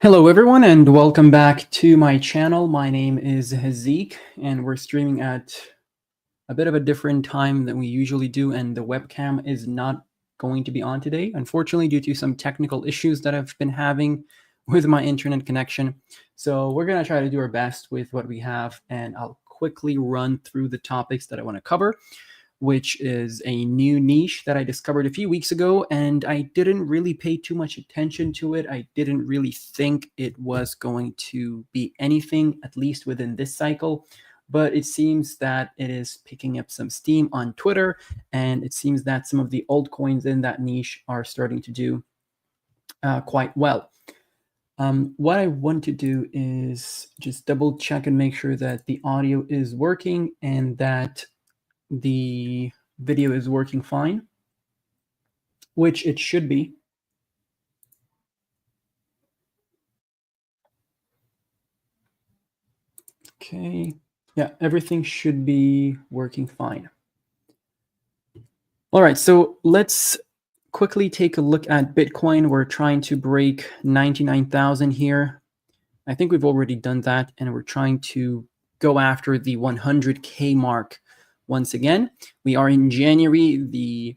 Hello everyone and welcome back to my channel. My name is Hazik and we're streaming at a bit of a different time than we usually do, and the webcam is not going to be on today, unfortunately, due to some technical issues that I've been having with my internet connection. So we're going to try to do our best with what we have, and I'll quickly run through the topics that I want to cover, which is a new niche that I discovered a few weeks ago, and I didn't really pay too much attention to it. I didn't really think it was going to be anything, at least within this cycle, but it seems that it is picking up some steam on Twitter, and it seems that some of the altcoins in that niche are starting to do quite well. What I want to do is just double check and make sure that the audio is working and that the video is working fine, which it should be. Okay, yeah, everything should be working fine. All right, so let's quickly take a look at Bitcoin. We're trying to break 99,000 here. I think we've already done that, and we're trying to go after the 100K mark once again. We are in January. The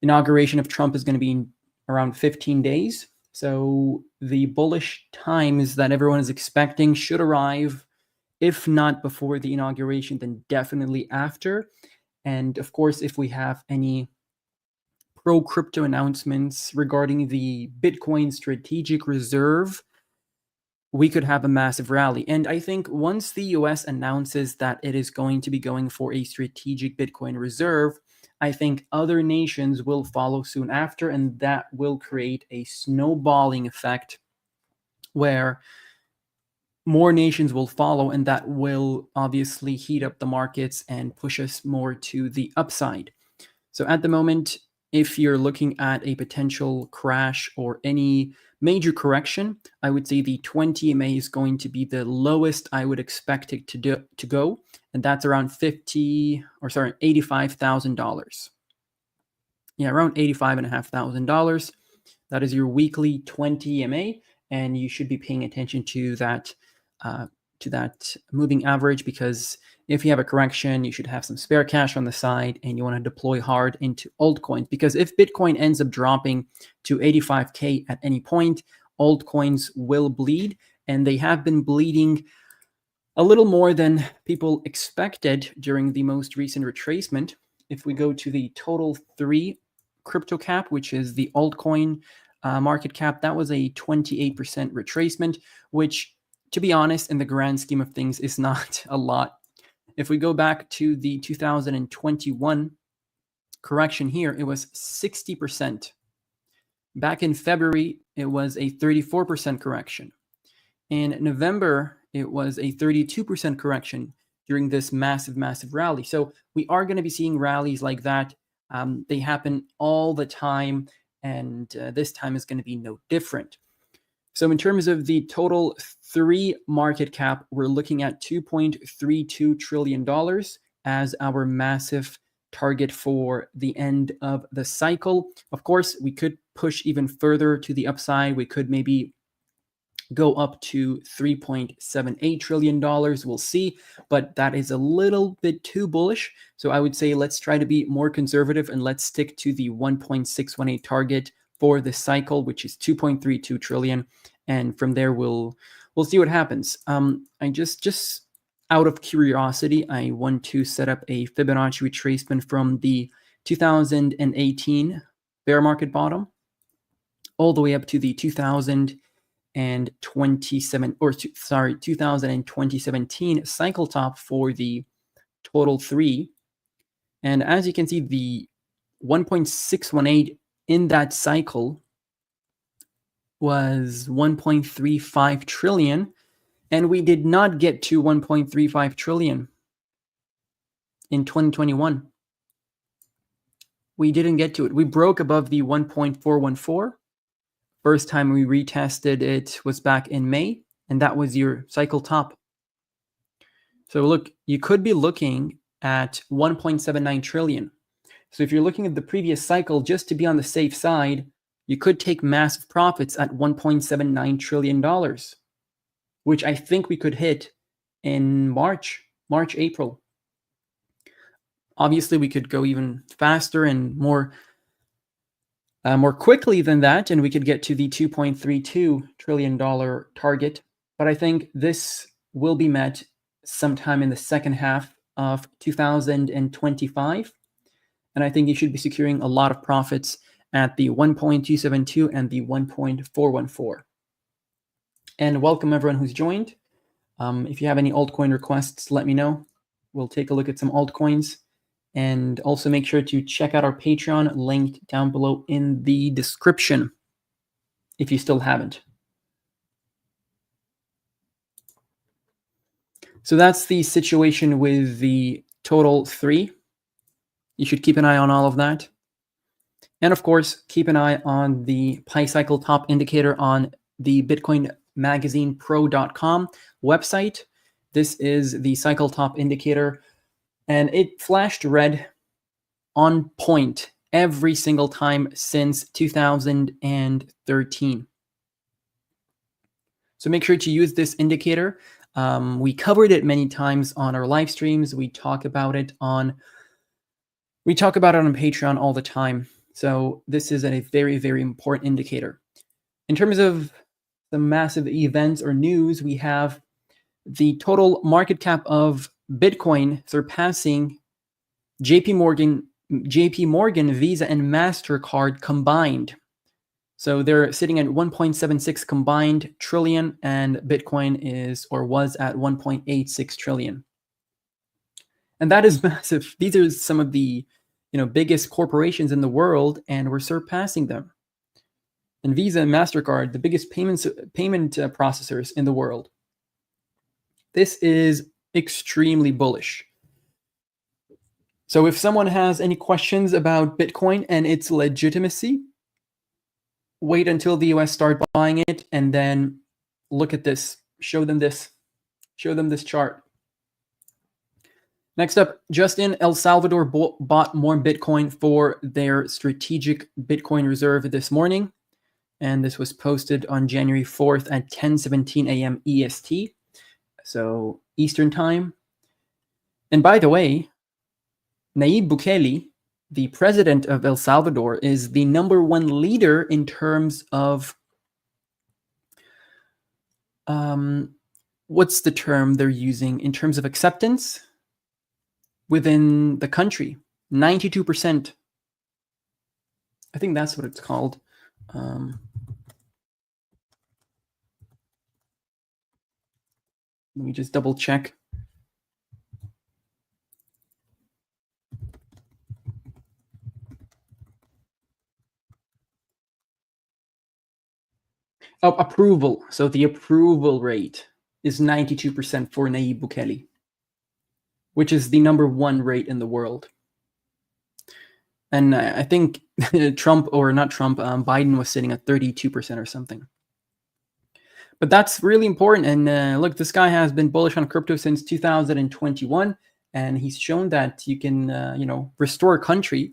inauguration of Trump is going to be in around 15 days. So the bullish times that everyone is expecting should arrive, if not before the inauguration, then definitely after. And of course, if we have any pro-crypto announcements regarding the Bitcoin strategic reserve, we could have a massive rally. And I think once the US announces that it is going to be going for a strategic Bitcoin reserve, I think other nations will follow soon after, and that will create a snowballing effect where more nations will follow, and that will obviously heat up the markets and push us more to the upside. So at the moment, if you're looking at a potential crash or any major correction, I would say the 20 EMA is going to be the lowest I would expect it to go, and that's around $85,000. Yeah, around $85,500. That is your weekly 20 EMA, and you should be paying attention to that moving average, because if you have a correction, you should have some spare cash on the side and you want to deploy hard into altcoins, because if Bitcoin ends up dropping to 85K at any point, altcoins will bleed, and they have been bleeding a little more than people expected during the most recent retracement. If we go to the total 3 crypto cap, which is the altcoin market cap, that was a 28% retracement, which, to be honest, in the grand scheme of things, is not a lot. If we go back to the 2021 correction here, it was 60%. Back in February, it was a 34% correction. In November, it was a 32% correction during this massive rally. So we are going to be seeing rallies like that. They happen all the time, and this time is going to be no different. So in terms of the total 3 market cap, we're looking at $2.32 trillion as our massive target for the end of the cycle. Of course, we could push even further to the upside. We could maybe go up to $3.78 trillion. We'll see, but that is a little bit too bullish. So I would say let's try to be more conservative and let's stick to the 1.618 target for the cycle, which is 2.32 trillion. And from there, we'll see what happens. I just out of curiosity, I want to set up a Fibonacci retracement from the 2018 bear market bottom all the way up to the 2017 cycle top for the total 3. And as you can see, the 1.618 in that cycle was 1.35 trillion, and we did not get to 1.35 trillion in 2021. We didn't get to it. We broke above the 1.414. First time we retested it was back in May, and that was your cycle top. So look, you could be looking at 1.79 trillion. So if you're looking at the previous cycle, just to be on the safe side, you could take massive profits at $1.79 trillion, which I think we could hit in March, April. Obviously, we could go even faster and more quickly than that, and we could get to the $2.32 trillion target. But I think this will be met sometime in the second half of 2025. And I think you should be securing a lot of profits at the 1.272 and the 1.414. And welcome everyone who's joined. If you have any altcoin requests, let me know. We'll take a look at some altcoins. And also make sure to check out our Patreon, linked down below in the description, if you still haven't. So that's the situation with the total 3. You should keep an eye on all of that. And of course, keep an eye on the Pi Cycle top indicator on the bitcoinmagazinepro.com website. This is the cycle top indicator, and it flashed red on point every single time since 2013. So make sure to use this indicator. We covered it many times on our live streams. We talk about it on Patreon all the time. So this is a very, very important indicator. In terms of the massive events or news, we have the total market cap of Bitcoin surpassing JP Morgan, Visa, and MasterCard combined. So they're sitting at 1.76 combined trillion, and Bitcoin was at 1.86 trillion. And that is massive. These are some of the biggest corporations in the world, and we're surpassing them. And Visa and MasterCard, the biggest payment processors in the world. This is extremely bullish. So if someone has any questions about Bitcoin and its legitimacy, wait until the US start buying it and then look at this. Show them this chart. Next up, just in El Salvador bought more Bitcoin for their strategic Bitcoin reserve this morning. And this was posted on January 4th at 10:17 a.m. EST, so Eastern time. And by the way, Nayib Bukele, the president of El Salvador, is the #1 leader in terms of what's the term they're using in terms of acceptance within the country. 92%. I think that's what it's called. Let me just double check. Oh, approval. So the approval rate is 92% for Nayib Bukele, which is the #1 rate in the world. And I think Biden was sitting at 32% or something. But that's really important. And look, this guy has been bullish on crypto since 2021, and he's shown that you can, restore a country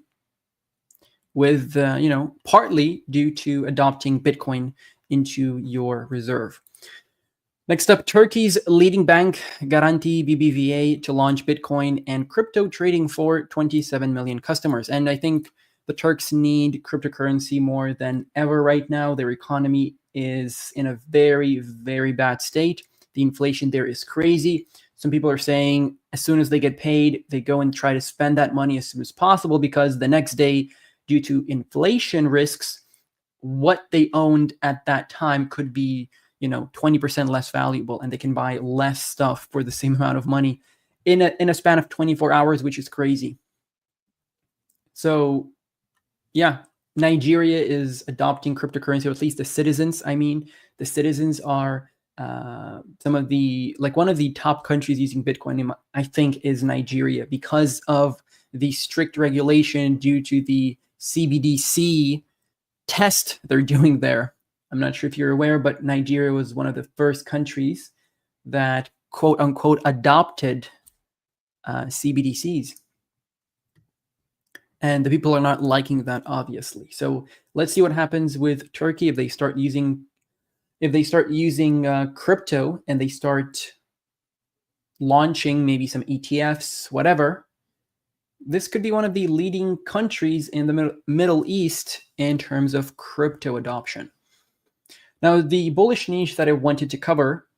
with, partly due to adopting Bitcoin into your reserve. Next up, Turkey's leading bank, Garanti BBVA, to launch Bitcoin and crypto trading for 27 million customers. And I think the Turks need cryptocurrency more than ever right now. Their economy is in a very, very bad state. The inflation there is crazy. Some people are saying as soon as they get paid, they go and try to spend that money as soon as possible, because the next day, due to inflation risks, what they owned at that time could be 20% less valuable, and they can buy less stuff for the same amount of money in a span of 24 hours, which is crazy. So yeah, Nigeria is adopting cryptocurrency, or at least the citizens. The citizens are one of the top countries using Bitcoin, I think, is Nigeria, because of the strict regulation due to the CBDC test they're doing there. I'm not sure if you're aware, but Nigeria was one of the first countries that, quote unquote, adopted CBDCs. And the people are not liking that, obviously. So let's see what happens with Turkey if they start using crypto and they start launching maybe some ETFs, whatever. This could be one of the leading countries in the Middle East in terms of crypto adoption. Now, the bullish niche that I wanted to cover,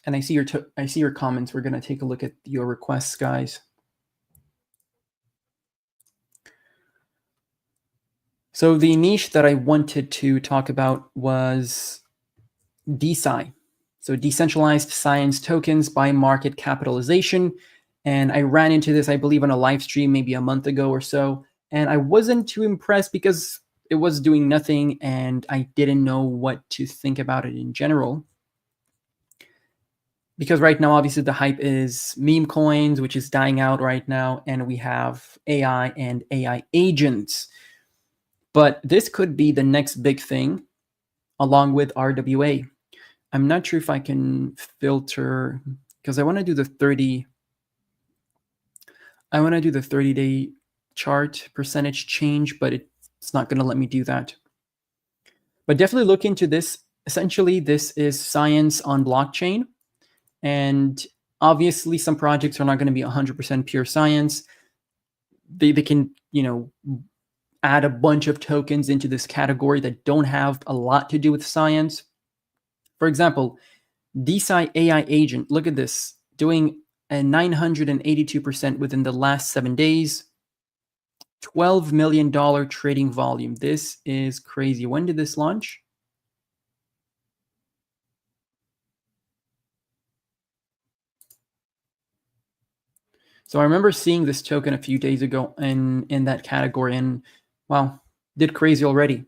and I see your comments. We're going to take a look at your requests, guys. So the niche that I wanted to talk about was DeSci. So decentralized science tokens by market capitalization. And I ran into this, I believe, on a live stream maybe a month ago or so. And I wasn't too impressed because it was doing nothing and I didn't know what to think about it in general. Because right now, obviously, the hype is meme coins, which is dying out right now. And we have AI and AI agents. But this could be the next big thing along with RWA. I'm not sure if I can filter because I want to do the 30-day chart percentage change, but it's not going to let me do that. But definitely look into this. Essentially, this is science on blockchain. And obviously, some projects are not going to be 100% pure science. They can, add a bunch of tokens into this category that don't have a lot to do with science. For example, DeSci AI agent, look at this, doing a 982% within the last 7 days, $12 million trading volume. This is crazy. When did this launch? So I remember seeing this token a few days ago in that category, and wow, did crazy already.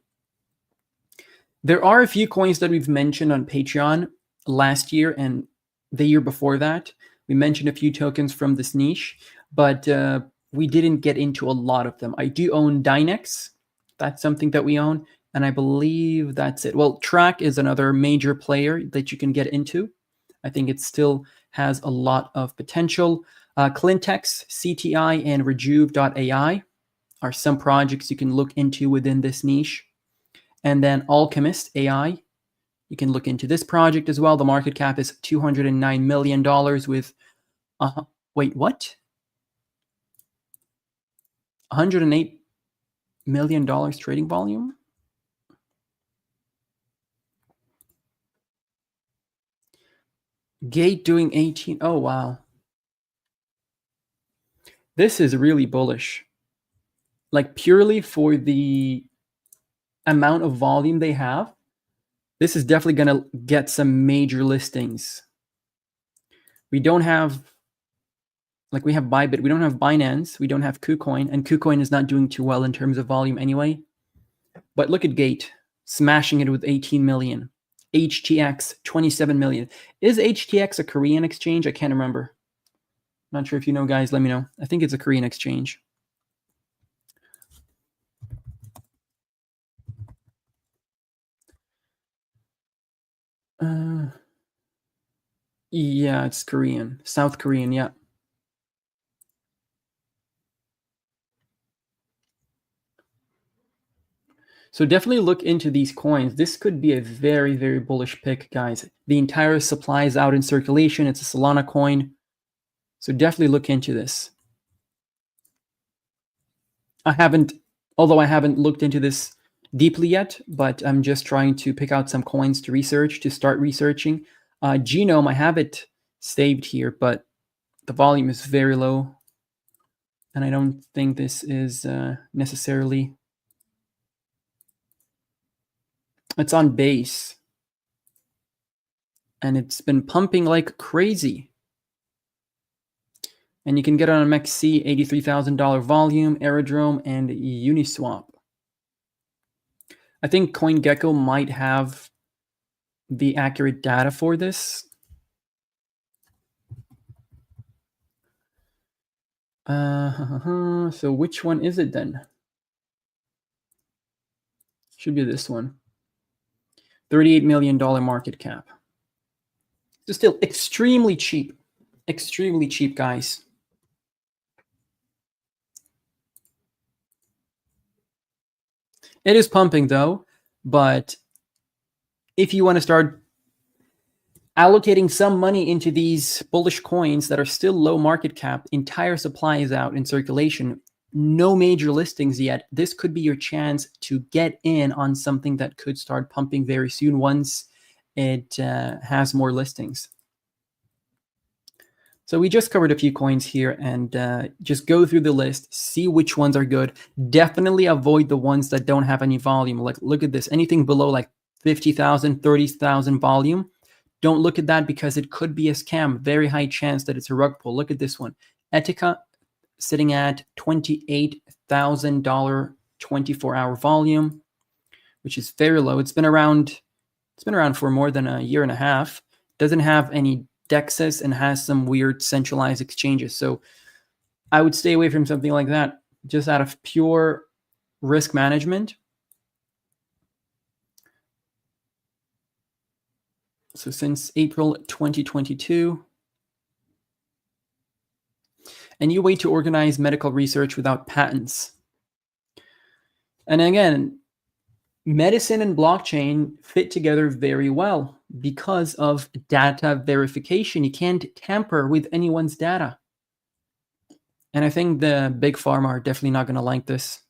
There are a few coins that we've mentioned on Patreon last year and the year before that. We mentioned a few tokens from this niche, but we didn't get into a lot of them. I do own Dynex. That's something that we own. And I believe that's it. Well, Track is another major player that you can get into. I think it still has a lot of potential. Clintex, CTI, and Rejuve.ai are some projects you can look into within this niche. And then Alchemist AI, you can look into this project as well. The market cap is $209 million with, wait, what? $108 million trading volume? Gate doing 18. Oh, wow. This is really bullish. Like purely for the amount of volume they have, this is definitely going to get some major listings. We don't have, like we have Bybit, we don't have Binance, we don't have KuCoin, and KuCoin is not doing too well in terms of volume anyway. But look at Gate, smashing it with 18 million. HTX, 27 million. Is HTX a Korean exchange? I can't remember. Not sure if you know, guys, let me know. I think it's a Korean exchange. Yeah, it's Korean. South Korean, yeah. So definitely look into these coins. This could be a very, very bullish pick, guys. The entire supply is out in circulation. It's a Solana coin. So definitely look into this. Although I haven't looked into this deeply yet, but I'm just trying to pick out some coins to research, to start researching. Genome, I have it saved here, but the volume is very low. And I don't think this is necessarily... It's on base. And it's been pumping like crazy. And you can get it on MEXC, $83,000 volume, Aerodrome, and Uniswap. I think CoinGecko might have the accurate data for this. So which one is it then? Should be this one. $38 million market cap. It's still extremely cheap. Extremely cheap, guys. It is pumping though, but if you want to start allocating some money into these bullish coins that are still low market cap, entire supply is out in circulation, no major listings yet, this could be your chance to get in on something that could start pumping very soon once it has more listings. So we just covered a few coins here, and just go through the list, see which ones are good. Definitely avoid the ones that don't have any volume. Like, look at this, anything below like 50,000, 30,000 volume. Don't look at that because it could be a scam. Very high chance that it's a rug pull. Look at this one. Etika sitting at $28,000 24-hour volume, which is very low. It's been around for more than a year and a half. Doesn't have any DEXs and has some weird centralized exchanges. So I would stay away from something like that just out of pure risk management. So since April 2022, a new way to organize medical research without patents. And again, medicine and blockchain fit together very well because of data verification. You can't tamper with anyone's data. And I think the big pharma are definitely not going to like this.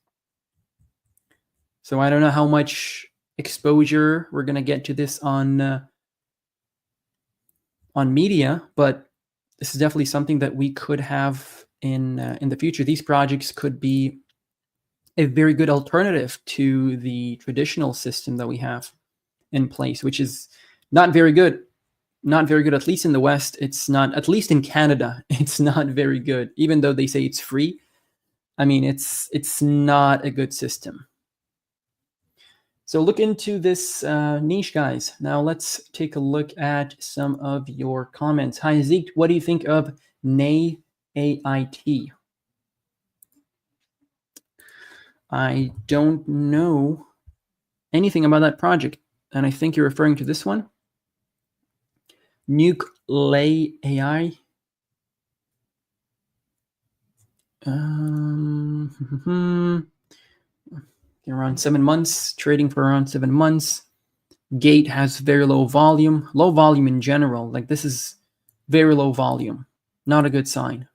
So I don't know how much exposure we're going to get to this on media, but this is definitely something that we could have in the future. These projects could be a very good alternative to the traditional system that we have in place, which is not very good. Not very good, at least in the West. It's not, at least in Canada, it's not very good. Even though they say it's free, I mean, it's not a good system. So look into this niche, guys. Now let's take a look at some of your comments. Hi, Zeke. What do you think of NAI AIT? I don't know anything about that project, and I think you're referring to this one. Nuke Lay AI. Around 7 months, trading for around 7 months. Gate has very low volume in general. Like, this is very low volume, not a good sign.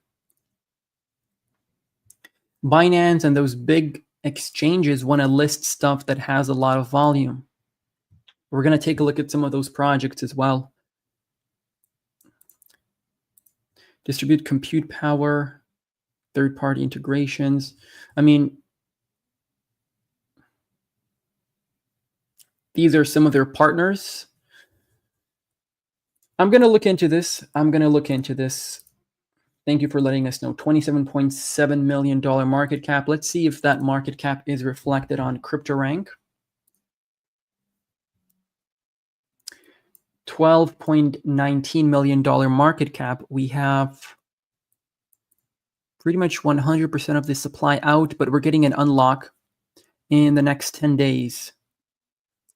Binance and those big exchanges want to list stuff that has a lot of volume. We're going to take a look at some of those projects as well. Distribute compute power, third-party integrations. I mean, these are some of their partners. I'm going to look into this. Thank you for letting us know. $27.7 million market cap. Let's see if that market cap is reflected on CryptoRank. $12.19 million market cap. We have pretty much 100% of the supply out, but we're getting an unlock in the next 10 days.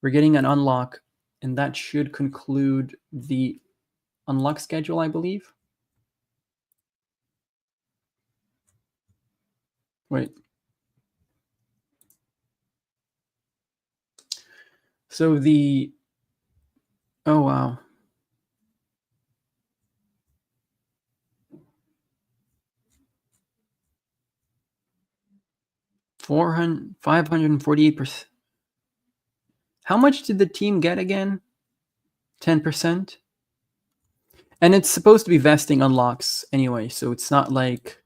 We're getting an unlock, and that should conclude the unlock schedule, I believe. Wait. So the, oh wow. $548%. How much did the team get again? 10%? And it's supposed to be vesting unlocks anyway, so it's not like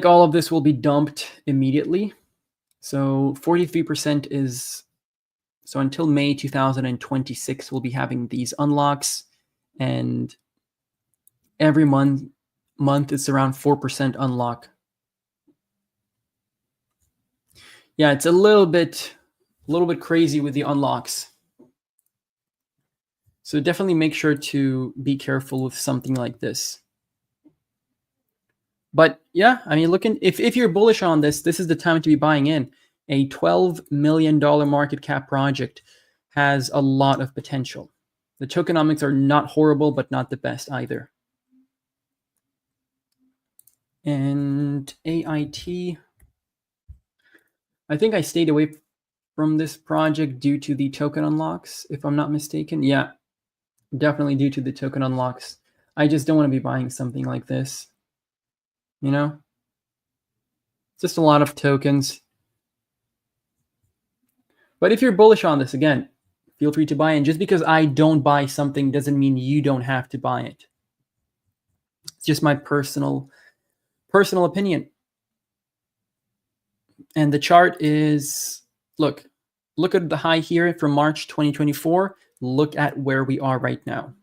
all of this will be dumped immediately. So 43% is, so until May 2026 we'll be having these unlocks, and every month it's around 4% unlock. Yeah, it's a little bit crazy with the unlocks. So definitely make sure to be careful with something like this. But yeah, I mean, if you're bullish on this, this is the time to be buying in. A $12 million market cap project has a lot of potential. The tokenomics are not horrible, but not the best either. And AIT, I think I stayed away from this project due to the token unlocks, if I'm not mistaken. Yeah, definitely due to the token unlocks. I just don't want to be buying something like this. You know? Just a lot of tokens. But if you're bullish on this, again, feel free to buy in. Just because I don't buy something doesn't mean you don't have to buy it. It's just my personal opinion. And the chart is, look at the high here from March 2024. Look at where we are right now.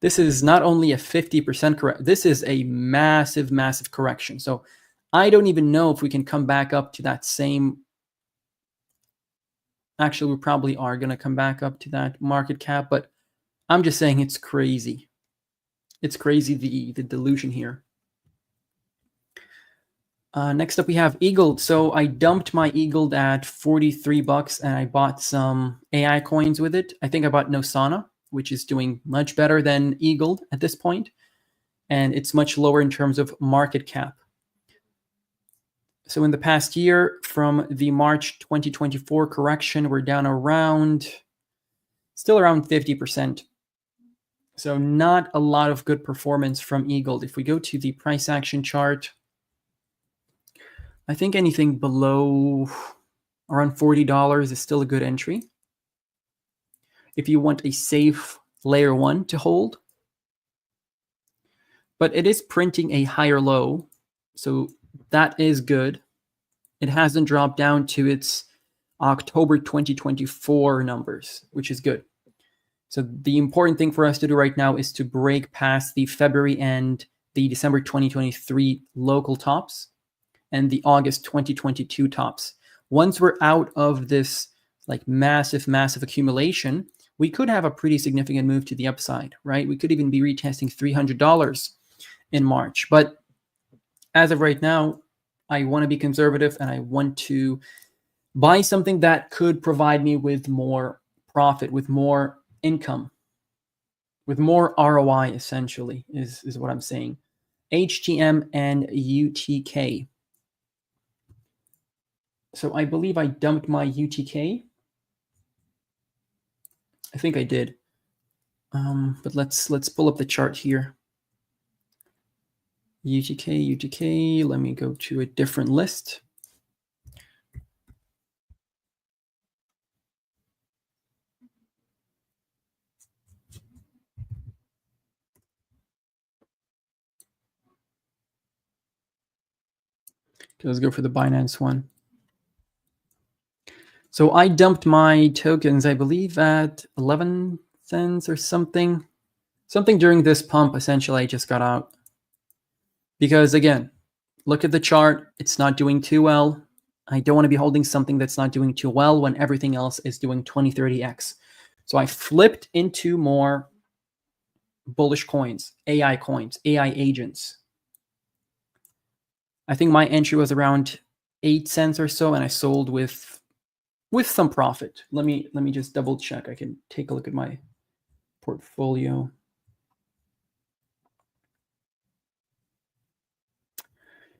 This is not only a 50% correct, this is a massive, massive correction. So I don't even know if we can come back up to that same. Actually, we probably are going to come back up to that market cap, but I'm just saying it's crazy. It's crazy, the dilution here. Next up, we have Eagled. So I dumped my Eagled at 43 bucks and I bought some AI coins with it. I think I bought Nosana, which is doing much better than Eagled at this point. And it's much lower in terms of market cap. So in the past year, from the March 2024 correction, we're down still around 50%. So not a lot of good performance from Eagled. If we go to the price action chart, I think anything below around $40 is still a good entry. If you want a safe layer 1 to hold. But it is printing a higher low, so that is good. It hasn't dropped down to its October 2024 numbers, which is good. So the important thing for us to do right now is to break past the February and the December 2023 local tops and the August 2022 tops. Once we're out of this like massive accumulation, we could have a pretty significant move to the upside, right? We could even be retesting $300 in March. But as of right now, I want to be conservative and I want to buy something that could provide me with more profit, with more income, with more ROI, essentially, is what I'm saying. HTM and UTK. So I believe I dumped my UTK. I think I did. But let's pull up the chart here. UTK. Let me go to a different list. Okay, let's go for the Binance one. So I dumped my tokens, I believe, at 11 cents or something. Something during this pump, essentially, I just got out. Because again, look at the chart. It's not doing too well. I don't want to be holding something that's not doing too well when everything else is doing 20, 30x. So I flipped into more bullish coins, AI agents. I think my entry was around 8 cents or so, and I sold with some profit. Let me just double check. I can take a look at my portfolio.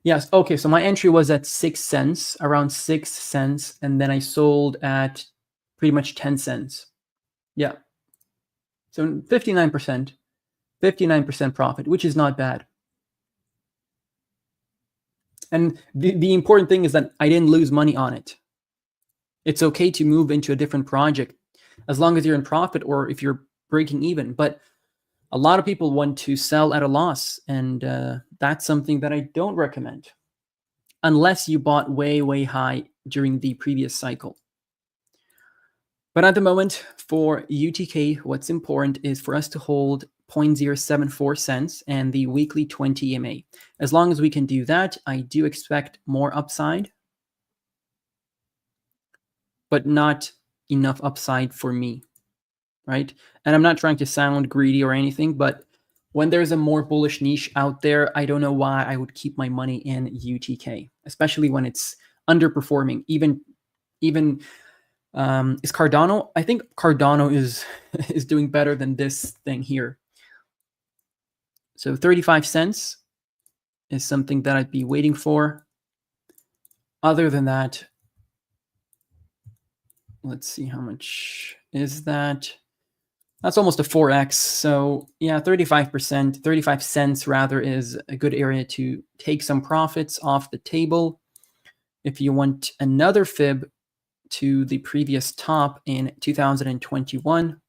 Yes, okay, so my entry was at 6 cents, around 6 cents, and then I sold at pretty much 10 cents. Yeah. So 59% profit, which is not bad. And the important thing is that I didn't lose money on it. It's okay to move into a different project as long as you're in profit or if you're breaking even. But a lot of people want to sell at a loss, and that's something that I don't recommend unless you bought way, way high during the previous cycle. But at the moment, for UTK, what's important is for us to hold 0.074 cents and the weekly 20 EMA. As long as we can do that, I do expect more upside, but not enough upside for me, right? And I'm not trying to sound greedy or anything, but when there's a more bullish niche out there, I don't know why I would keep my money in UTK, especially when it's underperforming. Even is Cardano? I think Cardano is doing better than this thing here. So 35 cents is something that I'd be waiting for. other than that, let's see, how much is that? That's almost a 4x. So yeah, 35%, 35 cents rather, is a good area to take some profits off the table. If you want another fib to the previous top in 2021,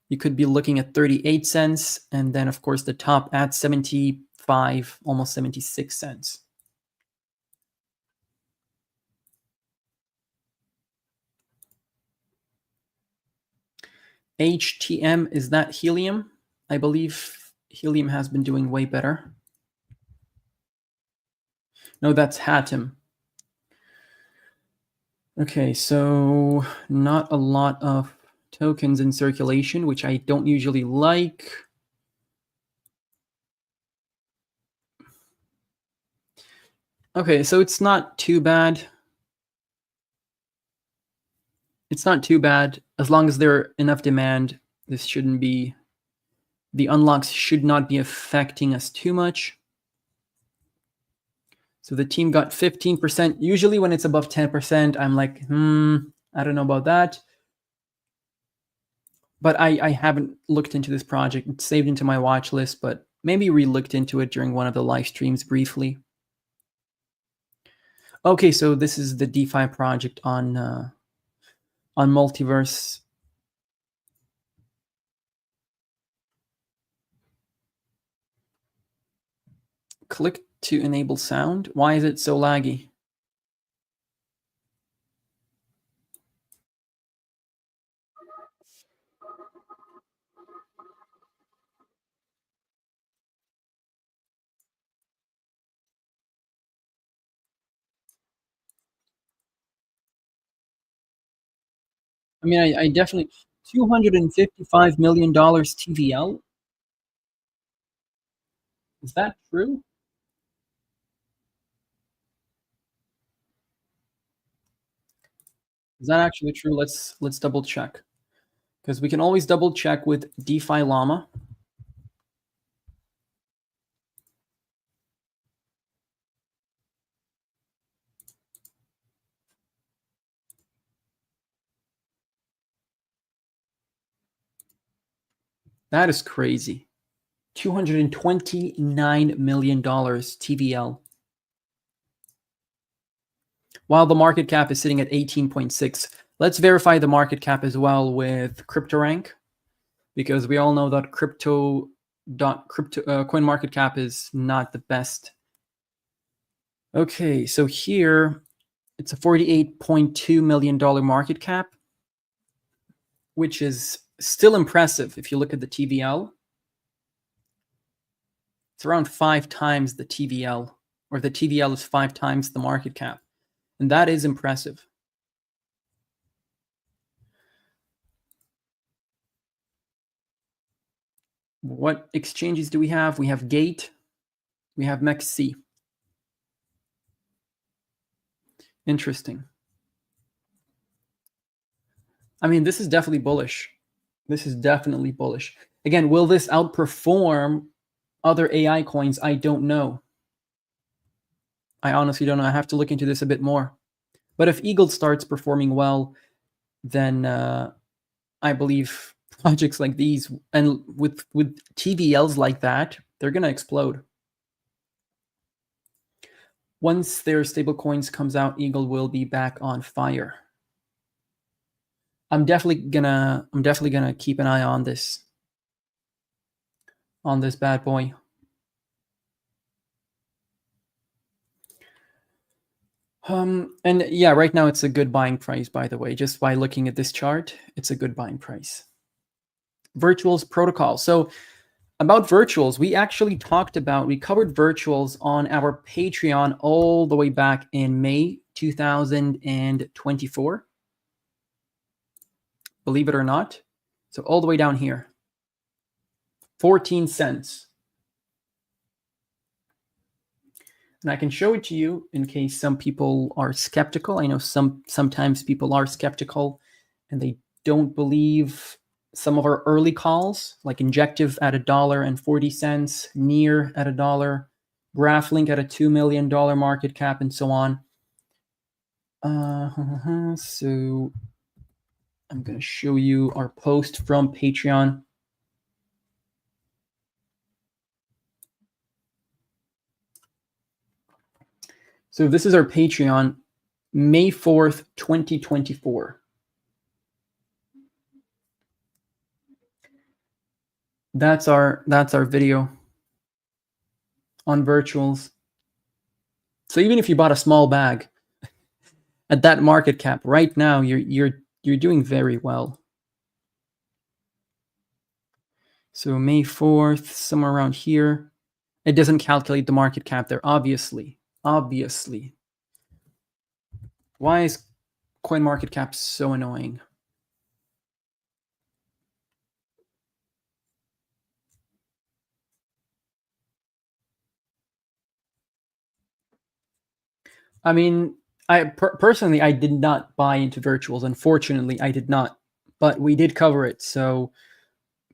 you could be looking at 38 cents. And then, of course, the top at 75, almost 76 cents. HTM, is that helium? I believe helium has been doing way better. No, that's Hatim. Okay, so not a lot of tokens in circulation, which I don't usually like. Okay, so it's not too bad. It's not too bad. As long as there's enough demand, this shouldn't be, the unlocks should not be affecting us too much. So the team got 15%. Usually when it's above 10%, I'm like, I don't know about that. But I haven't looked into this project. It's saved into my watch list, but maybe re-looked into it during one of the live streams briefly. Okay, so this is the DeFi project on Multiverse. Click to enable sound. Why is it so laggy? I mean, I definitely, $255 million TVL. Is that true? Is that actually true? Let's double check, because we can always double check with DeFi Llama. That is crazy. $229 million TVL. While the market cap is sitting at 18.6. Let's verify the market cap as well with CryptoRank, because we all know that coin market cap is not the best. Okay, so here it's a $48.2 million market cap, which is still impressive. If you look at the TVL, it's around 5 times the TVL, or the TVL is 5 times the market cap. And that is impressive. What exchanges do we have? We have Gate. We have MEXC. Interesting. I mean, this is definitely bullish. This is definitely bullish. Again, will this outperform other AI coins? I don't know. I honestly don't know. I have to look into this a bit more. But if Eagle starts performing well, then I believe projects like these, and with TVLs like that, they're going to explode. Once their stablecoins comes out, Eagle will be back on fire. I'm definitely gonna keep an eye on this bad boy. And yeah, right now it's a good buying price, by the way. Just by looking at this chart, it's a good buying price. Virtuals protocol. So about virtuals, we actually we covered virtuals on our Patreon all the way back in May 2024. Believe it or not. So all the way down here, 14 cents. And I can show it to you in case some people are skeptical. I know sometimes people are skeptical and they don't believe some of our early calls, like Injective at $1.40, Near at $1, Graphlink at a $2 million market cap and so on. So I'm going to show you our post from Patreon. So this is our Patreon, May 4th, 2024. That's our video on virtuals. So even if you bought a small bag at that market cap right now, you're doing very well. So May 4th, somewhere around here. It doesn't calculate the market cap there, obviously. Why is CoinMarketCap so annoying? I mean, personally, I did not buy into virtuals. Unfortunately, I did not. But we did cover it. So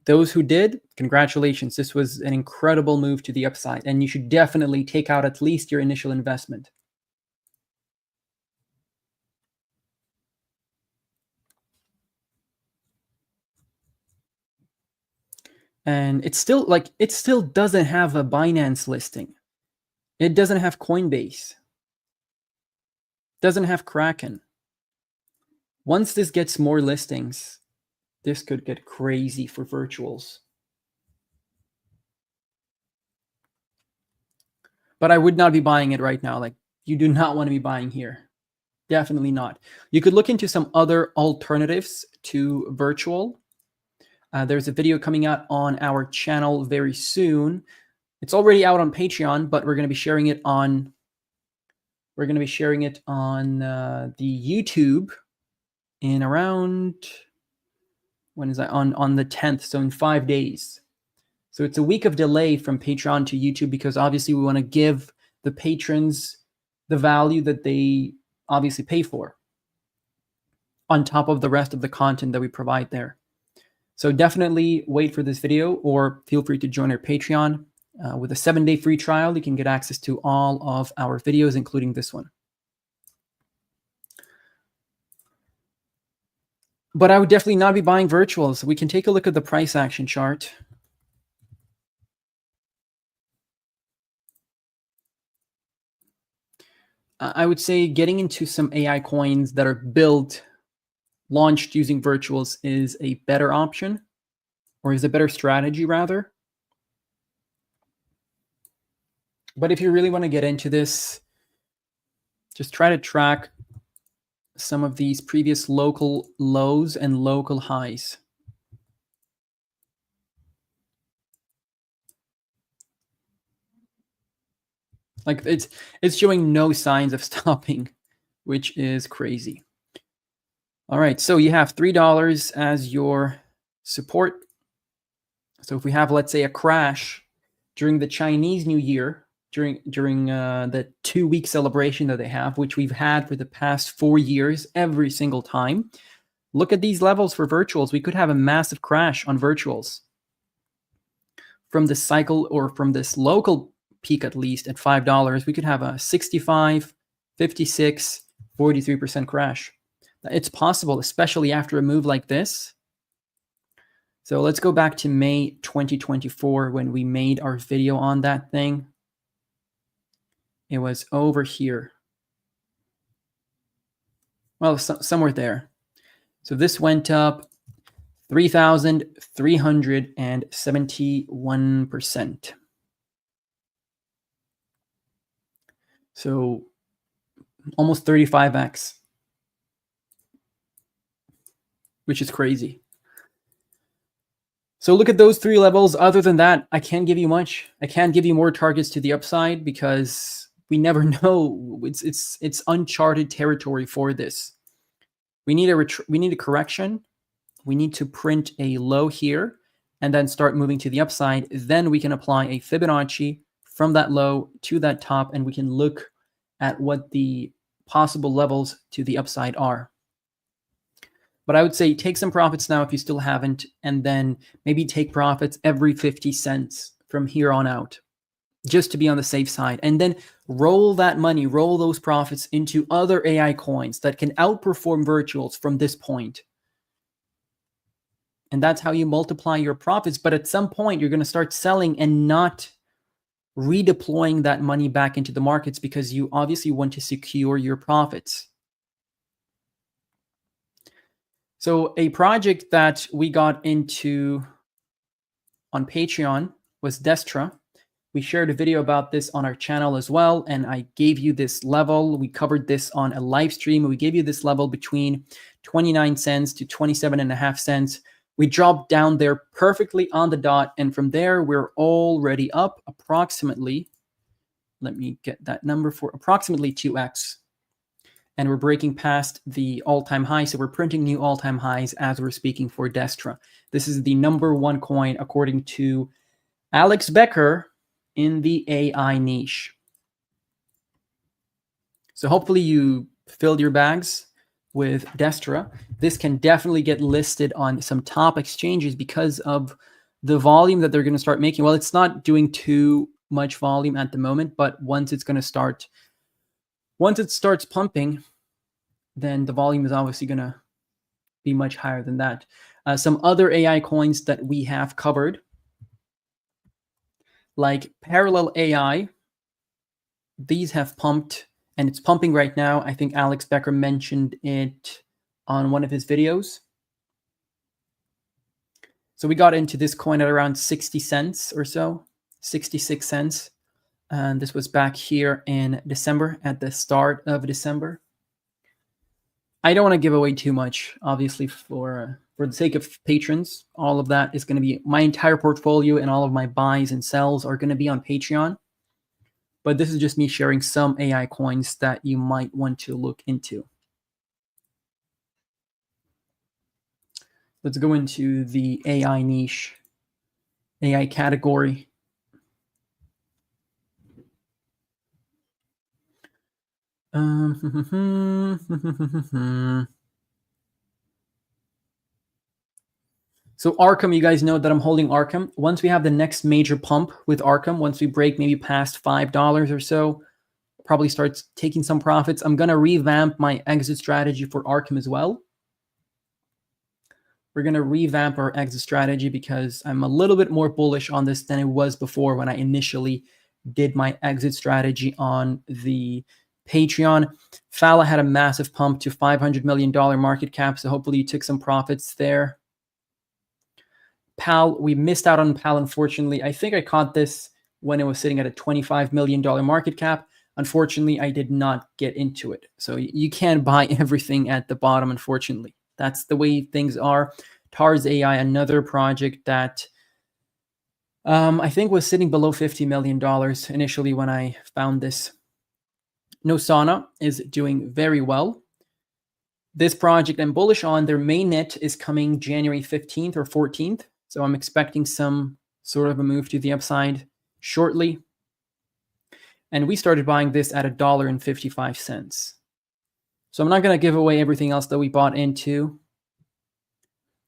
those who did, congratulations. This was an incredible move to the upside. And you should definitely take out at least your initial investment. And it still doesn't have a Binance listing. It doesn't have Coinbase. Doesn't have Kraken. Once this gets more listings, this could get crazy for virtuals. But I would not be buying it right now. Like, you do not want to be buying here. Definitely not. You could look into some other alternatives to virtual. There's a video coming out on our channel very soon. It's already out on Patreon, but we're going to be sharing it on the YouTube in around, when is that? On the 10th, so in 5 days. So it's a week of delay from Patreon to YouTube because obviously we want to give the patrons the value that they obviously pay for on top of the rest of the content that we provide there. So definitely wait for this video, or feel free to join our Patreon. With a 7-day free trial, you can get access to all of our videos, including this one. But I would definitely not be buying virtuals. We can take a look at the price action chart. I would say getting into some AI coins that are launched using virtuals is a better option, or is a better strategy rather. But if you really want to get into this, just try to track some of these previous local lows and local highs. Like, it's showing no signs of stopping, which is crazy. All right, so you have $3 as your support. So if we have, let's say, a crash during the Chinese New Year, during the 2-week celebration that they have, which we've had for the past 4 years, every single time, look at these levels for virtuals. We could have a massive crash on virtuals from this cycle, or from this local peak, at least at $5. We could have a 65, 56, 43% crash. It's possible, especially after a move like this. So let's go back to May 2024 when we made our video on that thing. It was over here. Well, somewhere there. So this went up 3,371%. So almost 35x, which is crazy. So look at those 3 levels. Other than that, I can't give you much. I can't give you more targets to the upside because we never know. It's uncharted territory for this. We need a correction. We need to print a low here and then start moving to the upside. Then we can apply a Fibonacci from that low to that top, and we can look at what the possible levels to the upside are. But I would say take some profits now if you still haven't, and then maybe take profits every 50 cents from here on out. just to be on the safe side, and then roll that money, roll those profits into other AI coins that can outperform virtuals from this point. And that's how you multiply your profits. But at some point, you're going to start selling and not redeploying that money back into the markets because you obviously want to secure your profits. So a project that we got into on Patreon was Destra. We shared a video about this on our channel as well, and I gave you this level. We covered this on a live stream. We gave you this level between 29 cents to 27.5 cents. We dropped down there perfectly on the dot, and from there, we're already up approximately, let me get that number, for approximately 2x. And we're breaking past the all-time high, so we're printing new all-time highs as we're speaking for Destra. This is the #1 coin according to Alex Becker in the AI niche. So hopefully you filled your bags with Destra. This can definitely get listed on some top exchanges because of the volume that they're going to start making. Well, it's not doing too much volume at the moment, but once it starts pumping, then the volume is obviously going to be much higher than that. Some other AI coins that we have covered, like Parallel AI, these have pumped, and it's pumping right now. I think Alex Becker mentioned it on one of his videos. So we got into this coin at around 60 cents or so, 66 cents. And this was back here in December, at the start of December. I don't want to give away too much, obviously, for the sake of patrons. All of that is going to be, my entire portfolio and all of my buys and sells are going to be on Patreon. But this is just me sharing some AI coins that you might want to look into. Let's go into the AI niche, AI category. So Arkham, you guys know that I'm holding Arkham. Once we have the next major pump with Arkham, once we break maybe past $5 or so, probably starts taking some profits. I'm going to revamp my exit strategy for Arkham as well. We're going to revamp our exit strategy because I'm a little bit more bullish on this than it was before when I initially did my exit strategy on the Patreon. Fala had a massive pump to $500 million market cap, so hopefully you took some profits there. PAL, we missed out on PAL, unfortunately. I think I caught this when it was sitting at a $25 million market cap. Unfortunately, I did not get into it. So you can't buy everything at the bottom, unfortunately. That's the way things are. TARS AI, another project that I think was sitting below $50 million initially when I found this. Nosana is doing very well. This project I'm bullish on. Their mainnet is coming January 15th or 14th. So I'm expecting some sort of a move to the upside shortly. And we started buying this at $1.55. So I'm not going to give away everything else that we bought into,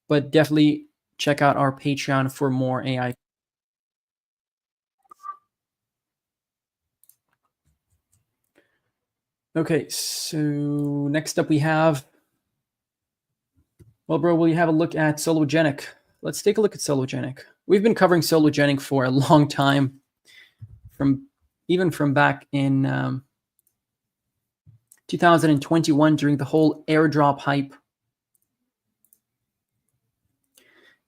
but definitely check out our Patreon for more AI. Okay, so next up we have, well, bro, will you have a look at Sologenic? Let's take a look at Sologenic. We've been covering Sologenic for a long time, even from back in 2021 during the whole airdrop hype.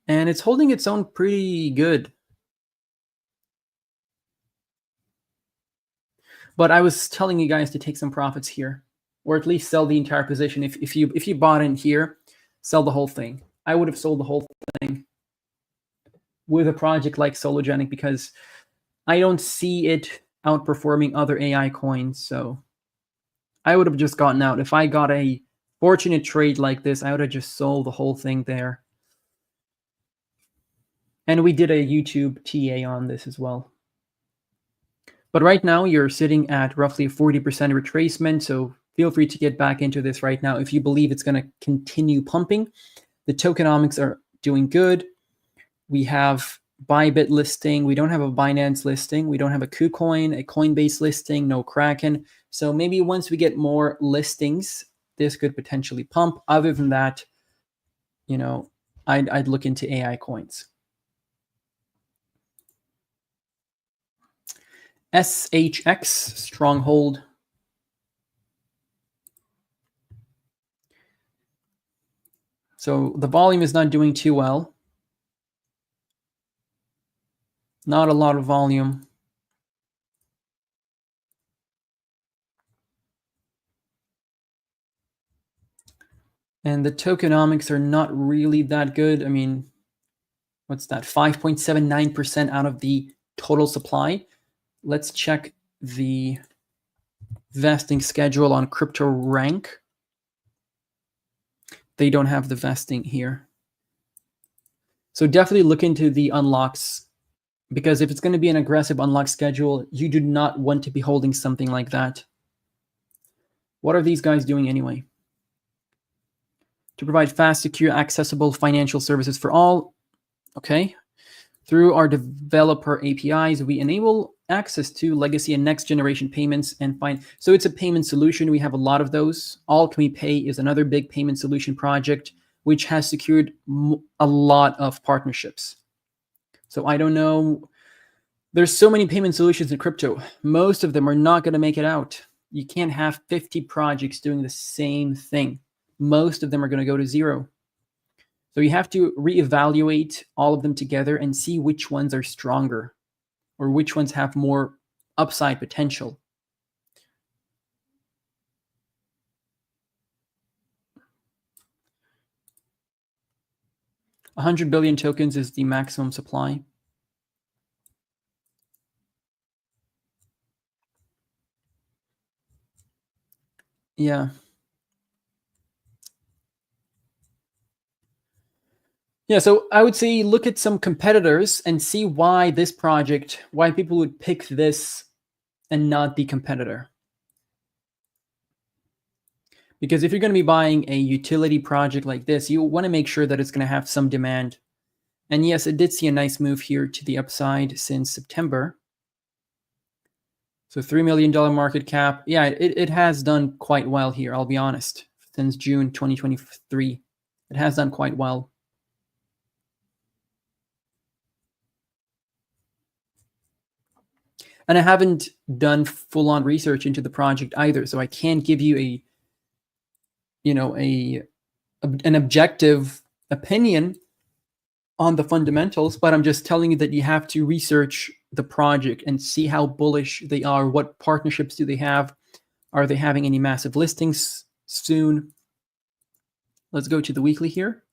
And it's holding its own pretty good. But I was telling you guys to take some profits here, or at least sell the entire position. If you bought in here, sell the whole thing. I would have sold the whole thing with a project like Sologenic because I don't see it outperforming other AI coins. So I would have just gotten out. If I got a fortunate trade like this, I would have just sold the whole thing there. And we did a YouTube TA on this as well. But right now, you're sitting at roughly 40% retracement. So feel free to get back into this right now if you believe it's going to continue pumping. The tokenomics are doing good. We have Bybit listing. We don't have a Binance listing. We don't have a KuCoin, a Coinbase listing, no Kraken. So maybe once we get more listings, this could potentially pump. Other than that, you know, I'd look into AI coins. SHX, Stronghold. So the volume is not doing too well. Not a lot of volume. And the tokenomics are not really that good. I mean, what's that? 5.79% out of the total supply. Let's check the vesting schedule on Crypto Rank. They don't have the vesting here. So definitely look into the unlocks, because if it's going to be an aggressive unlock schedule, you do not want to be holding something like that. What are these guys doing anyway? To provide fast, secure, accessible financial services for all. Okay. Through our developer APIs, we enable access to legacy and next generation payments and find. So it's a payment solution. We have a lot of those. AllConPay is another big payment solution project, which has secured a lot of partnerships. So I don't know. There's so many payment solutions in crypto. Most of them are not going to make it out. You can't have 50 projects doing the same thing. Most of them are going to go to zero. So you have to reevaluate all of them together and see which ones are stronger or which ones have more upside potential. $100 billion tokens is the maximum supply. Yeah. Yeah, so I would say look at some competitors and see why this project, why people would pick this and not the competitor. Because if you're going to be buying a utility project like this, you want to make sure that it's going to have some demand. And yes, it did see a nice move here to the upside since September. So $3 million market cap. Yeah, it has done quite well here, I'll be honest. Since June 2023, it has done quite well. And I haven't done full-on research into the project either, so I can't give you an objective opinion on the fundamentals, but I'm just telling you that you have to research the project and see how bullish they are. What partnerships do they have? Are they having any massive listings soon? Let's go to the weekly here.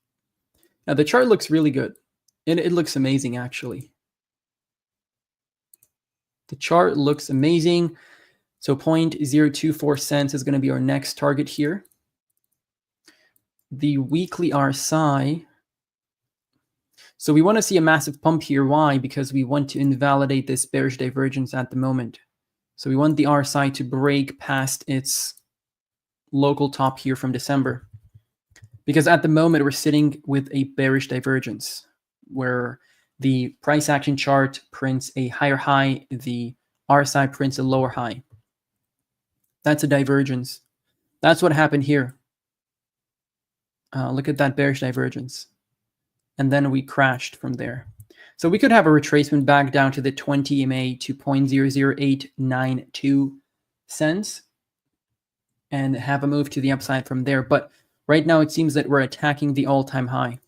Now the chart looks really good. It looks amazing, actually. The chart looks amazing. So 0.024 cents is going to be our next target here. The weekly RSI. So we want to see a massive pump here. Why? Because we want to invalidate this bearish divergence at the moment. So we want the RSI to break past its local top here from December. Because at the moment, we're sitting with a bearish divergence where the price action chart prints a higher high, the RSI prints a lower high. That's a divergence. That's what happened here. Look at that bearish divergence. And then we crashed from there. So we could have a retracement back down to the 20 EMA to 0.00892 cents and have a move to the upside from there. But right now, it seems that we're attacking the all-time high.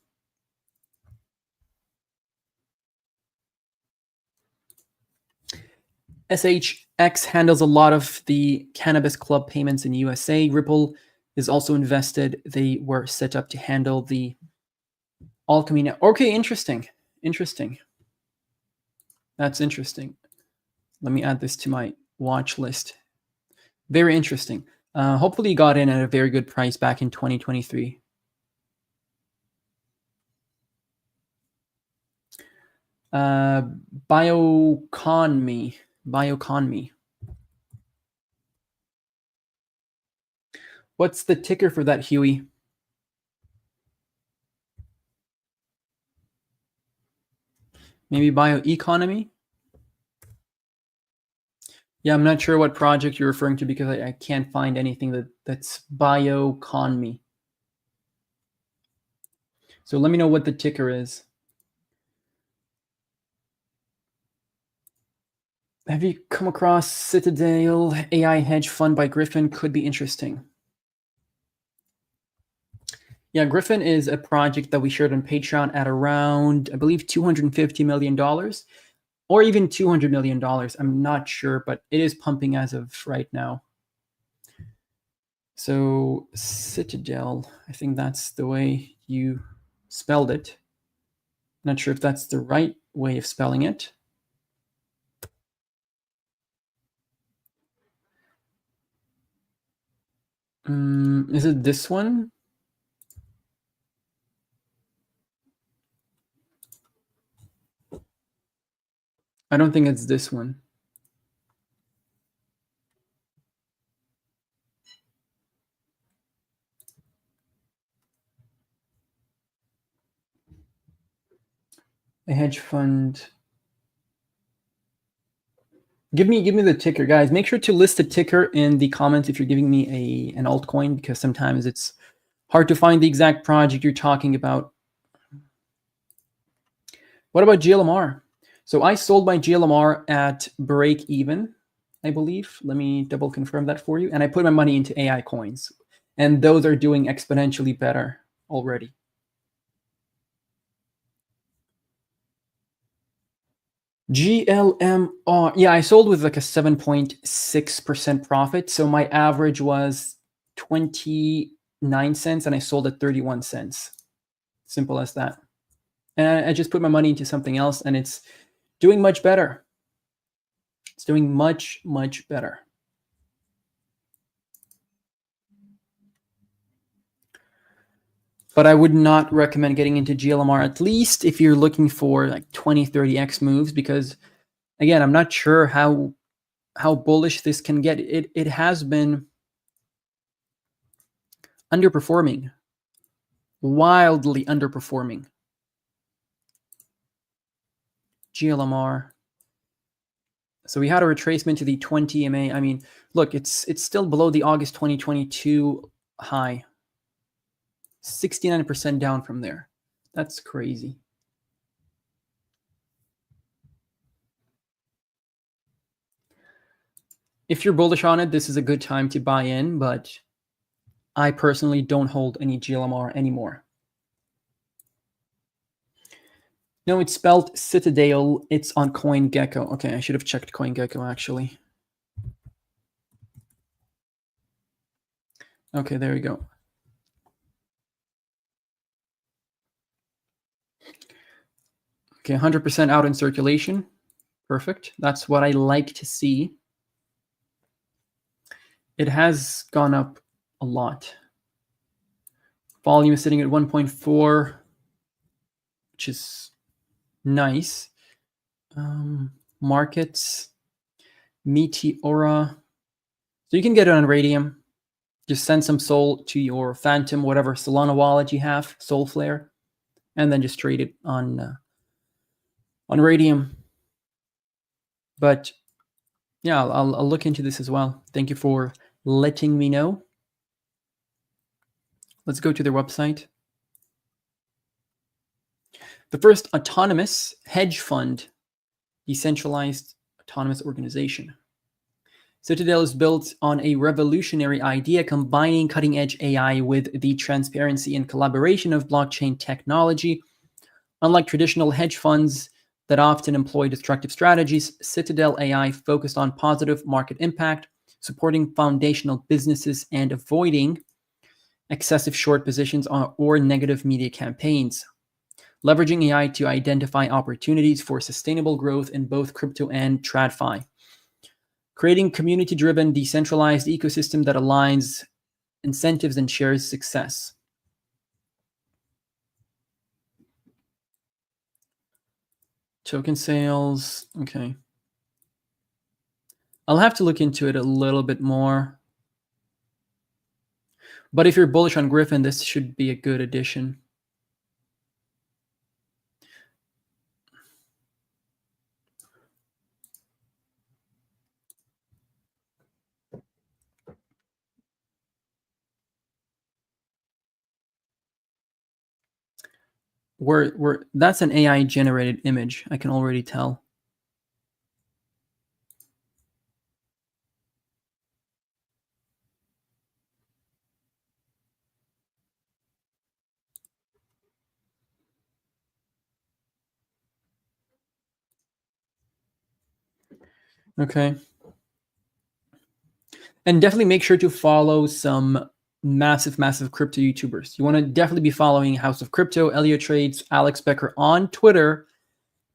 SHX handles a lot of the Cannabis Club payments in USA. Ripple is also invested. They were set up to handle the Alchemy. Okay, interesting. Interesting. That's interesting. Let me add this to my watch list. Very interesting. Hopefully you got in at a very good price back in 2023. Bioconme. What's the ticker for that, Huey? Maybe bioeconomy? Yeah, I'm not sure what project you're referring to because I can't find anything that's bioeconomy. So let me know what the ticker is. Have you come across Citadel AI hedge fund by Griffin? Could be interesting. Yeah, Griffin is a project that we shared on Patreon at around, I believe, $250 million or even $200 million. I'm not sure, but it is pumping as of right now. So Citadel, I think that's the way you spelled it. Not sure if that's the right way of spelling it. Is it this one? I don't think it's this one. A hedge fund. Give me the ticker, guys. Make sure to list the ticker in the comments if you're giving me an altcoin, because sometimes it's hard to find the exact project you're talking about. What about GLMR? So I sold my GLMR at break even, I believe. Let me double confirm that for you. And I put my money into AI coins, and those are doing exponentially better already. GLMR. Yeah, I sold with like a 7.6% profit. So my average was 29 cents and I sold at 31 cents. Simple as that. And I just put my money into something else and it's doing much better. It's doing much, much better. But I would not recommend getting into GLMR, at least if you're looking for like 20, 30x moves, because again, I'm not sure how bullish this can get. It has been underperforming, wildly underperforming. GLMR. So we had a retracement to the 20 EMA. I mean, look, it's still below the August 2022 high. 69% down from there. That's crazy. If you're bullish on it, this is a good time to buy in, but I personally don't hold any GLMR anymore. No, it's spelled Citadel. It's on CoinGecko. Okay, I should have checked CoinGecko actually. Okay, there we go. Okay, 100% out in circulation. Perfect. That's what I like to see. It has gone up a lot. Volume is sitting at 1.4, which is nice. Markets, Meteora. So you can get it on Radium. Just send some Sol to your Phantom, whatever Solana wallet you have, Solflare, and then just trade it on Radium. But yeah, I'll look into this as well. Thank you for letting me know. Let's go to their website. The first autonomous hedge fund, decentralized autonomous organization. Citadel is built on a revolutionary idea combining cutting-edge AI with the transparency and collaboration of blockchain technology. Unlike traditional hedge funds that often employ destructive strategies, Citadel AI focused on positive market impact, supporting foundational businesses and avoiding excessive short positions or negative media campaigns. Leveraging AI to identify opportunities for sustainable growth in both crypto and TradFi. Creating community-driven, decentralized ecosystem that aligns incentives and shares success. Token sales, okay. I'll have to look into it a little bit more. But if you're bullish on Griffin, this should be a good addition. That's an AI generated image. I can already tell. Okay. And definitely make sure to follow some massive crypto YouTubers. You want to definitely be following House of Crypto, Elliot Trades, Alex Becker on Twitter,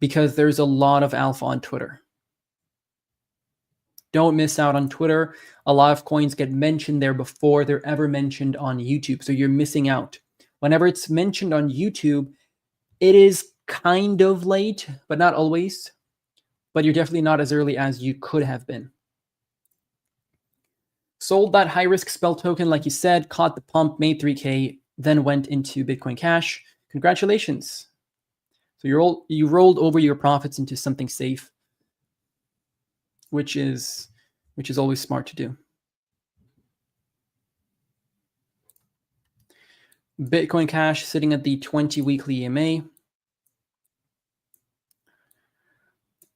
because there's a lot of alpha on Twitter. Don't miss out on Twitter. A lot of coins get mentioned there before they're ever mentioned on YouTube. So you're missing out. Whenever it's mentioned on YouTube, it is kind of late, but not always. But you're definitely not as early as you could have been. Sold that high risk spell token, like you said, caught the pump, made 3K, then went into Bitcoin Cash. Congratulations. So you rolled over your profits into something safe, which is always smart to do. Bitcoin Cash sitting at the 20 weekly EMA.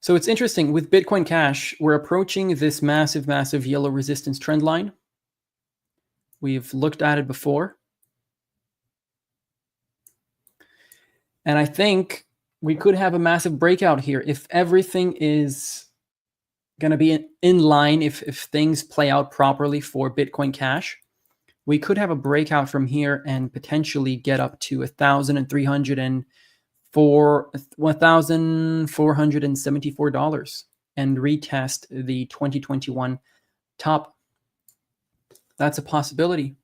So it's interesting with Bitcoin Cash, we're approaching this massive yellow resistance trend line. We've looked at it before. And I think we could have a massive breakout here if everything is going to be in line, if things play out properly for Bitcoin Cash. We could have a breakout from here and potentially get up to $1,474 and retest the 2021 top. That's a possibility.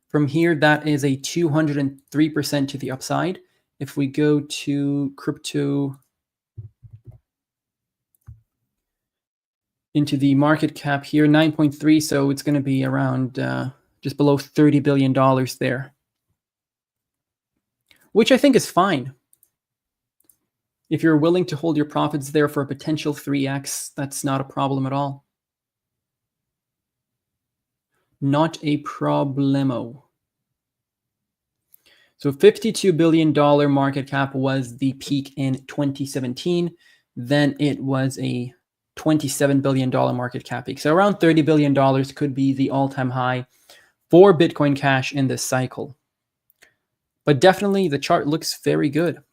From here, that is a 203% to the upside. If we go to crypto, into the market cap here, 9.3, so it's going to be around just below $30 billion there, which I think is fine. If you're willing to hold your profits there for a potential 3x, that's not a problem at all. Not a problemo. So $52 billion market cap was the peak in 2017. Then it was a $27 billion market cap peak. So around $30 billion could be the all-time high for Bitcoin Cash in this cycle. But definitely the chart looks very good.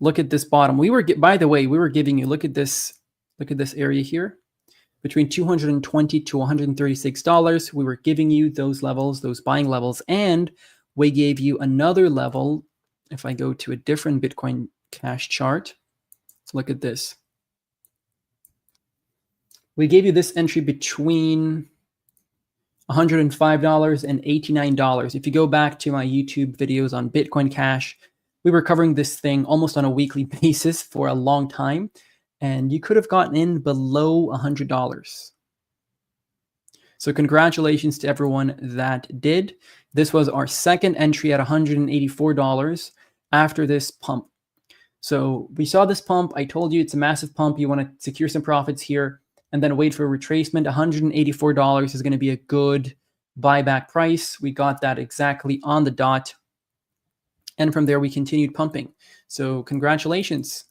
Look at this bottom. By the way, we were giving you, look at this area here. Between $220 to $136, we were giving you those levels, those buying levels, and we gave you another level. If I go to a different Bitcoin Cash chart, let's look at this. We gave you this entry between $105 and $89. If you go back to my YouTube videos on Bitcoin Cash, we were covering this thing almost on a weekly basis for a long time. And you could have gotten in below $100. So congratulations to everyone that did. This was our second entry at $184 after this pump. So we saw this pump. I told you it's a massive pump. You want to secure some profits here and then wait for a retracement. $184 is going to be a good buyback price. We got that exactly on the dot. And from there, we continued pumping. So congratulations.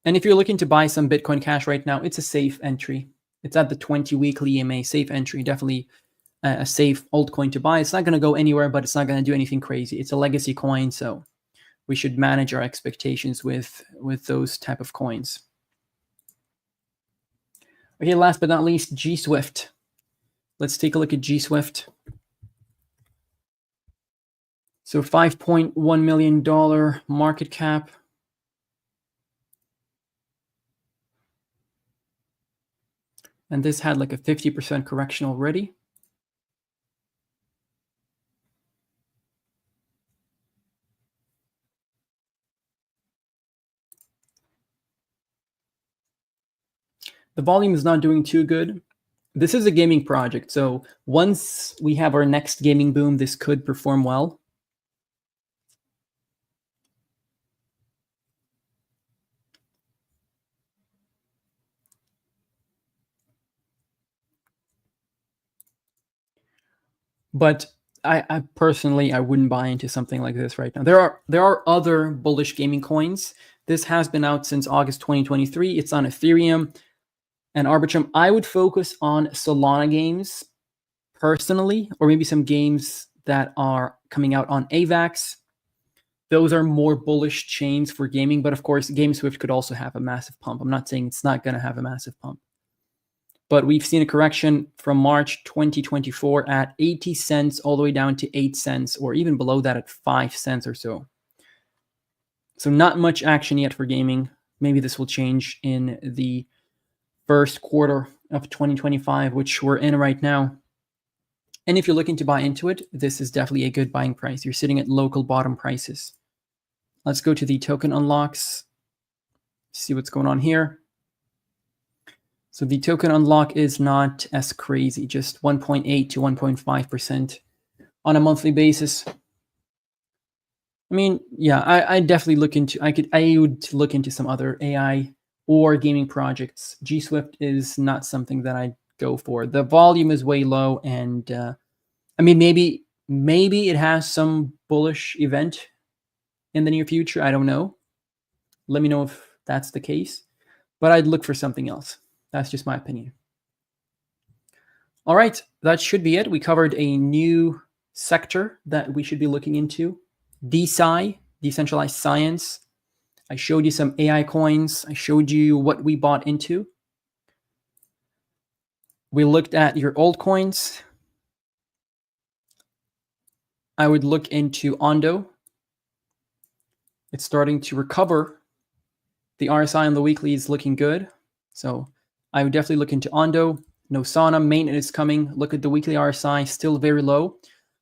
And if you're looking to buy some Bitcoin Cash right now, it's a safe entry. It's at the 20 weekly EMA, safe entry, definitely a safe altcoin to buy. It's not going to go anywhere, but it's not going to do anything crazy. It's a legacy coin, so we should manage our expectations with those type of coins. Okay, last but not least, G-Swift. Let's take a look at G-Swift. So $5.1 million market cap. And this had like a 50% correction already. The volume is not doing too good. This is a gaming project, so once we have our next gaming boom, this could perform well. But I personally, I wouldn't buy into something like this right now. There are other bullish gaming coins. This has been out since August 2023. It's on Ethereum and Arbitrum. I would focus on Solana games personally, or maybe some games that are coming out on AVAX. Those are more bullish chains for gaming, but of course, GameSwift could also have a massive pump. I'm not saying it's not going to have a massive pump. But we've seen a correction from March 2024 at 80 cents all the way down to 8 cents, or even below that at 5 cents or so. So not much action yet for gaming. Maybe this will change in the first quarter of 2025, which we're in right now. And if you're looking to buy into it, this is definitely a good buying price. You're sitting at local bottom prices. Let's go to the token unlocks, see what's going on here. So the token unlock is not as crazy, just 1.8 to 1.5% on a monthly basis. I mean, yeah, I definitely look into, I would look into some other AI or gaming projects. GSwift is not something that I go for. The volume is way low, and I mean, maybe it has some bullish event in the near future. I don't know. Let me know if that's the case, but I'd look for something else. That's just my opinion. All right, that should be it. We covered a new sector that we should be looking into. DeSci, decentralized science. I showed you some AI coins. I showed you what we bought into. We looked at your altcoins. I would look into Ondo. It's starting to recover. The RSI on the weekly is looking good. So I would definitely look into Ondo. Nosana, maintenance is coming. Look at the weekly RSI, still very low.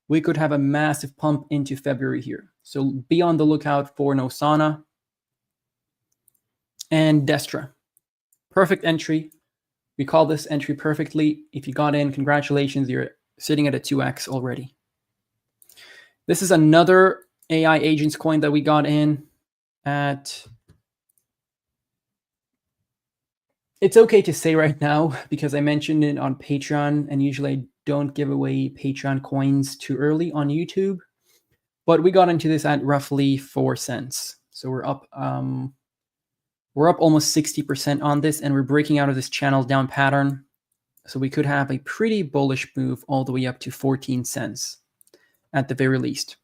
We could have a massive pump into February here. So be on the lookout for Nosana and Destra. Perfect entry. We call this entry perfectly. If you got in, congratulations. You're sitting at a 2x already. This is another AI agents coin that we got in at... It's okay to say right now because I mentioned it on Patreon, and usually I don't give away Patreon coins too early on YouTube. But we got into this at roughly 4 cents. So we're up almost 60% on this, and we're breaking out of this channel down pattern. So we could have a pretty bullish move all the way up to 14 cents at the very least.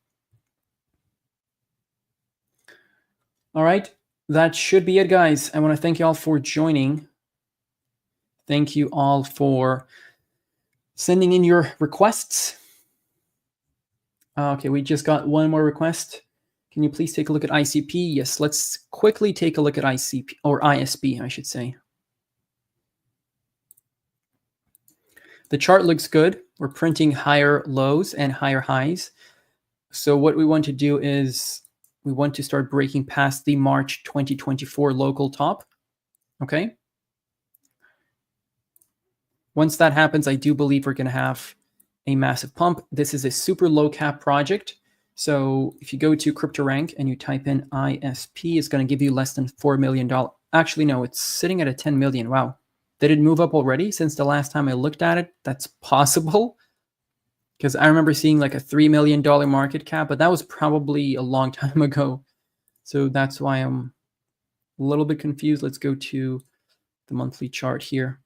All right, that should be it, guys. I want to thank you all for joining. Thank you all for sending in your requests. Okay, we just got one more request. Can you please take a look at ICP? Yes, let's quickly take a look at ICP, or ISP, I should say. The chart looks good. We're printing higher lows and higher highs. So what we want to do is we want to start breaking past the March 2024 local top. Okay. Once that happens, I do believe we're going to have a massive pump. This is a super low cap project. So if you go to CryptoRank and you type in ISP, it's going to give you less than $4 million. Actually, no, it's sitting at a 10 million. Wow. Did it move up already since the last time I looked at it? That's possible. Because I remember seeing like a $3 million market cap, but that was probably a long time ago. So that's why I'm a little bit confused. Let's go to the monthly chart here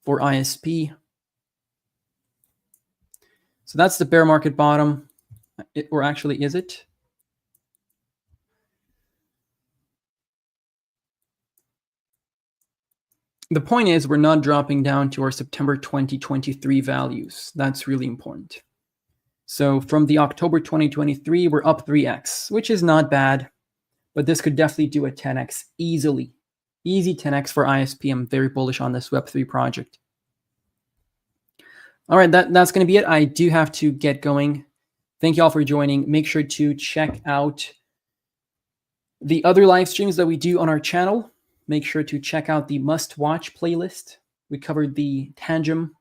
for ISP. So that's the bear market bottom. Or actually, is it? The point is we're not dropping down to our September 2023 values. That's really important. So from the October 2023, we're up 3x, which is not bad, but this could definitely do a 10x easily. Easy 10x for ISP. I'm very bullish on this Web3 project. All right, that's going to be it. I do have to get going. Thank you all for joining. Make sure to check out the other live streams that we do on our channel. Make sure to check out the must-watch playlist. We covered the Tangem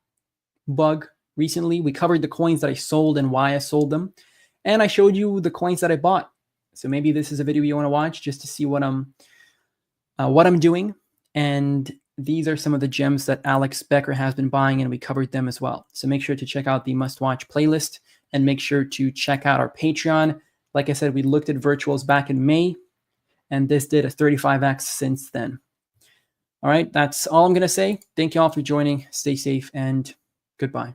bug recently. We covered the coins that I sold and why I sold them. And I showed you the coins that I bought. So maybe this is a video you want to watch just to see what I'm doing. And these are some of the gems that Alex Becker has been buying, and we covered them as well. So make sure to check out the must-watch playlist and make sure to check out our Patreon. Like I said, we looked at virtuals back in May, and this did a 35x since then. All right, that's all I'm going to say. Thank you all for joining. Stay safe and goodbye.